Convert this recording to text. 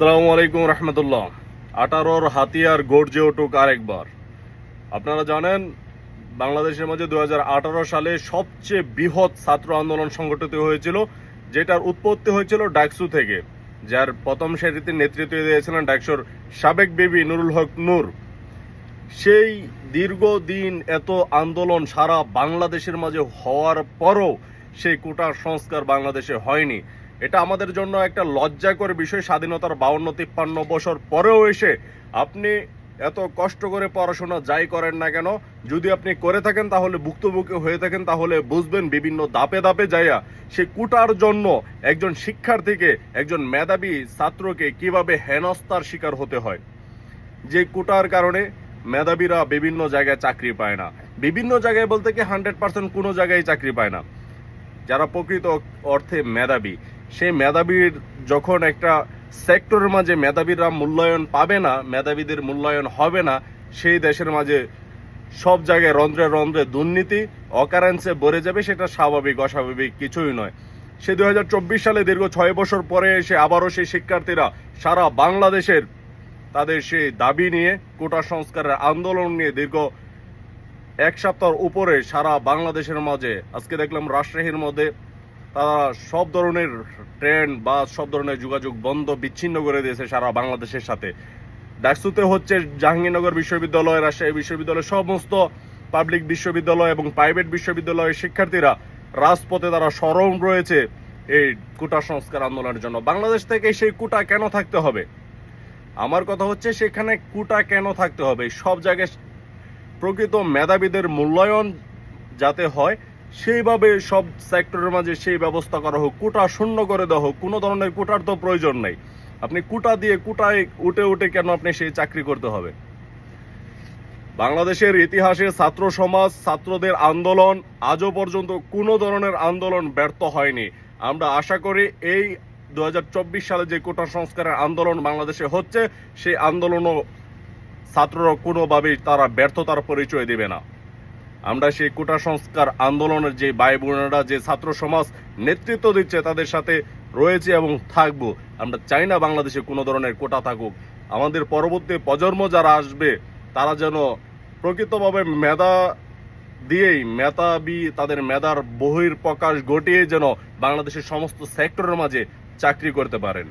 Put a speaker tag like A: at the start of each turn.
A: আসসালামু আলাইকুম রহমতুল্লাহ। 18-র হাতিয়ার গর্জে উঠুক আরেকবার। আপনারা জানেন বাংলাদেশের মধ্যে 2018 সালে সবচেয়ে বৃহৎ ছাত্র আন্দোলন সংগঠিত হয়েছিল, যেটার উৎপত্তি হয়েছিল ডাকসু থেকে, যার প্রথম সারিতে নেতৃত্ব দিয়েছিলেন ডাকসুর সাবেক বিবি নুরুল হক নূর। সেই দীর্ঘদিন এত আন্দোলন সারা বাংলাদেশের মাঝে হওয়ার পরও সেই কোটা সংস্কার বাংলাদেশে হয়নি। এটা আমাদের জন্য একটা লজ্জাকর বিষয়। স্বাধীনতার 52-53 বছর পরেও এসে আপনি এত কষ্ট করে পড়াশোনা যাই করেন না কেন, যদি আপনি করে থাকেন তাহলে ভুক্তভোগী হয়ে থাকেন, তাহলে বুঝবেন বিভিন্ন ধাপে ধাপে যাইয়া সে কোটার জন্য একজন শিক্ষার্থীকে, একজন মেধাবী ছাত্রকে কিভাবে হেনস্থার শিকার হতে হয়। যে কোটার কারণে মেধাবীরা বিভিন্ন জায়গায় চাকরি পায় না, বিভিন্ন জায়গায় বলতে কি 100% কোনো জায়গায় চাকরি পায় না। যারা প্রকৃত অর্থে মেধাবী, সেই মেধাবীর যখন একটা সেক্টরের মাঝে মেধাবীরা মূল্যায়ন পাবে না, মেধাবীদের মূল্যায়ন হবে না, সেই দেশের মাঝে সব জায়গায় রন্ধ্রে রন্ধ্রে দুর্নীতি অকারেন্সে ভরে যাবে। সেটা স্বাভাবিক, অস্বাভাবিক কিছুই নয়। সে 2024 সালে দীর্ঘ 6 বছর পরে এসে আবারও সেই শিক্ষার্থীরা সারা বাংলাদেশের তাদের সেই দাবি নিয়ে, কোটা সংস্কারের আন্দোলন নিয়ে দীর্ঘ এক সপ্তাহ উপরে সারা বাংলাদেশের মাঝে, আজকে দেখলাম রাজশাহীর মধ্যে তারা সব ধরনের ট্রেন বা সব ধরনের যোগাযোগ বন্ধ বিচ্ছিন্ন করে দিয়েছে সারা বাংলাদেশের সাথে। ডাকসুতে হচ্ছে জাহাঙ্গীরনগর বিশ্ববিদ্যালয়, রাজশাহী বিশ্ববিদ্যালয়, সমস্ত পাবলিক বিশ্ববিদ্যালয় এবং প্রাইভেট বিশ্ববিদ্যালয়ের শিক্ষার্থীরা রাজপথে তারা সরব রয়েছে এই কোটা সংস্কার আন্দোলনের জন্য। বাংলাদেশ থেকে সেই কোটা কেন থাকতে হবে? আমার কথা হচ্ছে, সেখানে কোটা কেন থাকতে হবে? সব জায়গায় প্রকৃত মেধাবীদের মূল্যায়ন যাতে হয়, সেইভাবে সব সেক্টরের মাঝে সেই ব্যবস্থা করা হোক। কোটা শূন্য করে দেওয়া হোক। কোনো ধরনের কোটার তো প্রয়োজন নেই। আপনি কোটা দিয়ে কোটায় উঠে উঠে কেন আপনি সেই চাকরি করতে হবে? বাংলাদেশের ইতিহাসে ছাত্র সমাজ, ছাত্রদের আন্দোলন আজও পর্যন্ত কোনো ধরনের আন্দোলন ব্যর্থ হয়নি। আমরা আশা করি এই 2024 সালে যে কোটা সংস্কারের আন্দোলন বাংলাদেশে হচ্ছে, সেই আন্দোলনও ছাত্ররা কোনোভাবেই তারা ব্যর্থতার পরিচয় দেবে না। আমরা সেই কোটা সংস্কার আন্দোলনের যে ভাই বোনেরা, যে ছাত্র সমাজ নেতৃত্ব দিচ্ছে, তাদের সাথে রয়েছে এবং থাকবো। আমরা চাই না বাংলাদেশে কোনো ধরনের কোটা থাকুক। আমাদের পরবর্তী প্রজন্ম যারা আসবে, তারা যেন প্রকৃতভাবে মেধা দিয়েই, মেধাবী তাদের মেধার বহির প্রকাশ ঘটিয়ে যেন বাংলাদেশের সমস্ত সেক্টরের মাঝে চাকরি করতে পারেন।